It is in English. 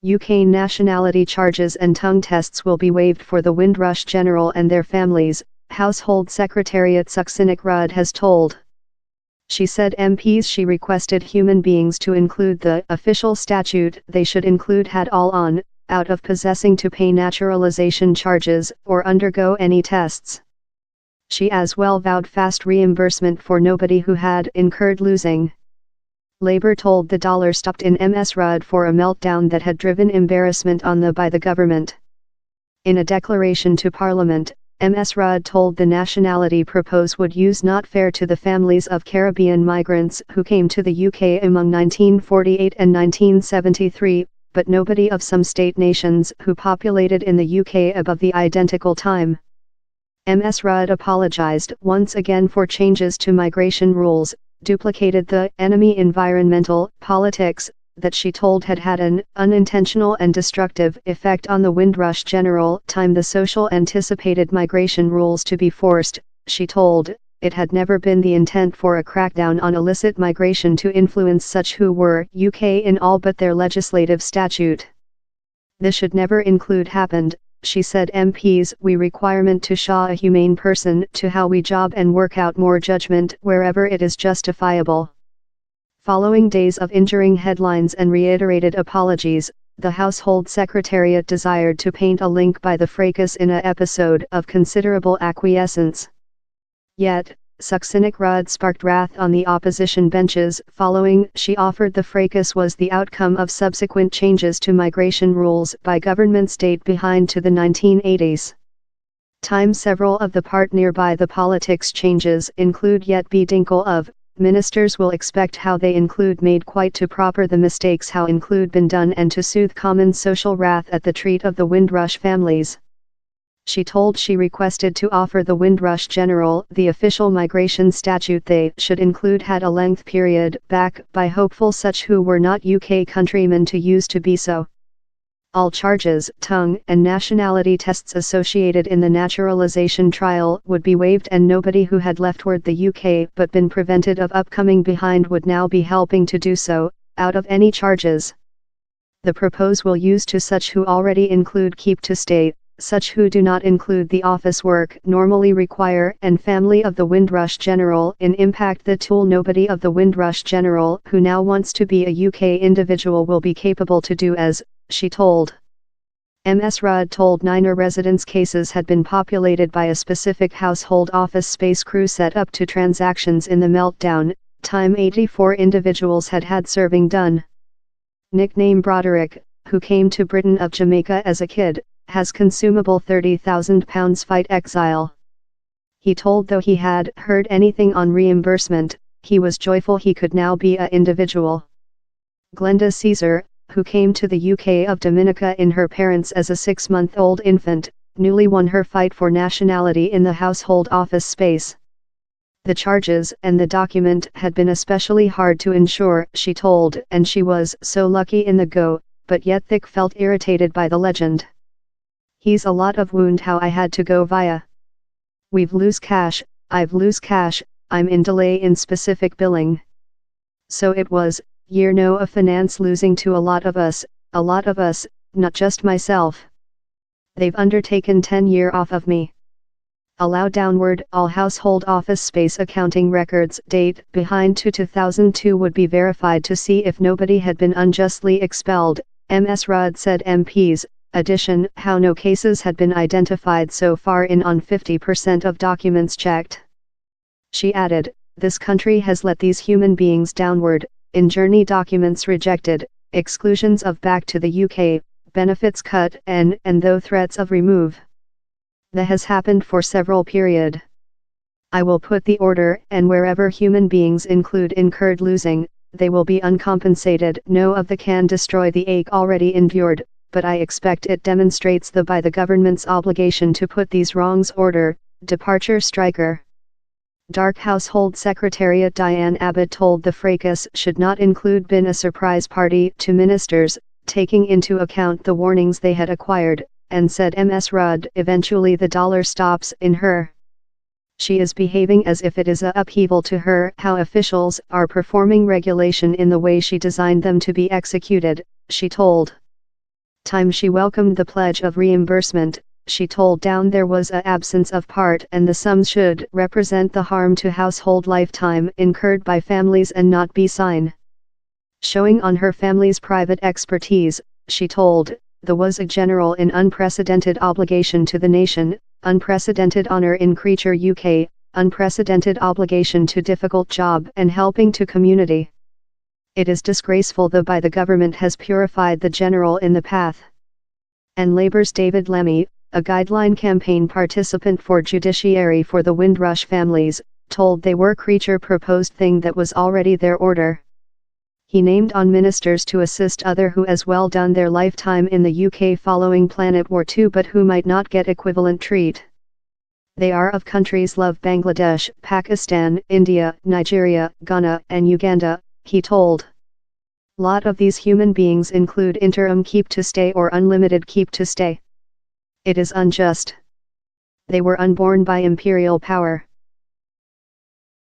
UK nationality charges and tongue tests will be waived for the Windrush General and their families, Household Secretariat Sukhsinik Rudd has told. She said MPs she requested human beings to include the official statute they should include had all on, out of possessing to pay naturalization charges or undergo any tests. She as well vowed fast reimbursement for nobody who had incurred losing. Labour told the Dollar stopped in Ms Rudd for a meltdown that had driven embarrassment on by the government. In a declaration to Parliament, Ms Rudd told the Nationality propose would use not fair to the families of Caribbean migrants who came to the UK among 1948 and 1973, but nobody of some state nations who populated in the UK above the identical time. Ms Rudd apologised once again for changes to migration rules, duplicated the enemy environmental politics that she told had had an unintentional and destructive effect on the Windrush General. The social anticipated migration rules to be forced, she told, it had never been the intent for a crackdown on illicit migration to influence such who were UK in all but their legislative statute. This should never include happened, she said MPs we requirement to show a humane person to how we job and work out more judgment wherever it is justifiable. Following days of injuring headlines and reiterated apologies, the Household Secretariat desired to paint a link by the fracas in a episode of considerable acquiescence. Yet, Sukhsinik Rudd sparked wrath on the opposition benches following she offered the fracas was the outcome of subsequent changes to migration rules by government state behind to the 1980s. Several of the part nearby the politics changes include yet be dinkle of, ministers will expect how they include made quite to proper the mistakes how include been done and to soothe common social wrath at the treat of the Windrush families. She told she requested to offer the Windrush General the official migration statute they should include had a length period back by hopeful such who were not UK countrymen to use to be so. All charges, tongue and nationality tests associated in the naturalization trial would be waived and nobody who had leftward the UK but been prevented of upcoming behind would now be helping to do so, out of any charges. The propose will use to such who already include keep to stay, such who do not include the office work normally require and family of the Windrush General in impact the tool nobody of the Windrush General who now wants to be a UK individual will be capable to do as, she told. Ms Rudd told 9 residence cases had been populated by a specific household office space crew set up to transactions in the meltdown, 84 individuals had had serving done. Nickname Broderick, who came to Britain of Jamaica as a kid, has consumable £30,000 fight exile. He told though he had heard anything on reimbursement, he was joyful he could now be a individual. Glenda Caesar, who came to the UK of Dominica in her parents as a 6-month-old infant, newly won her fight for nationality in the household office space. The charges and the document had been especially hard to ensure, she told, and she was so lucky in the go, but yet thick felt irritated by the legend. He's a lot of wound how I had to go via. We've lose cash, I've lose cash, I'm in delay in specific billing. So it was, year no a finance losing to a lot of us, not just myself. They've undertaken 10 year off of me. Allow downward all household office space accounting records date behind to 2002 would be verified to see if nobody had been unjustly expelled, Ms Rudd said MPs. Addition, how no cases had been identified so far in on 50% of documents checked. She added, this country has let these human beings downward, in journey documents rejected, exclusions of back to the UK, benefits cut and though threats of remove. That has happened for several period. I will put the order and wherever human beings include incurred losing, they will be uncompensated. No of the can destroy the ache already endured, but I expect it demonstrates by the government's obligation to put these wrongs order. Departure Striker. Dark Household Secretariat Diane Abbott told the fracas should not include been a surprise party to ministers, taking into account the warnings they had acquired, and said Ms Rudd eventually the dollar stops in her. She is behaving as if it is a upheaval to her how officials are performing regulation in the way she designed them to be executed, she told. time she welcomed the pledge of reimbursement. She told Down there was a absence of part and the sums should represent the harm to household lifetime incurred by families and not be sign. Showing on her family's private expertise, she told, there was a general in unprecedented obligation to the nation, unprecedented honor in creature UK, unprecedented obligation to difficult job and helping to community. It is disgraceful though by the government has purified the general in the path. And Labour's David Lemmy, a guideline campaign participant for judiciary for the Windrush families, told they were creature proposed thing that was already their order. He named on ministers to assist other who as well done their lifetime in the UK following Planet War II but who might not get equivalent treat. They are of countries love Bangladesh, Pakistan, India, Nigeria, Ghana and Uganda, he told. Lot of these human beings include interim keep to stay or unlimited keep to stay. It is unjust. They were unborn by imperial power.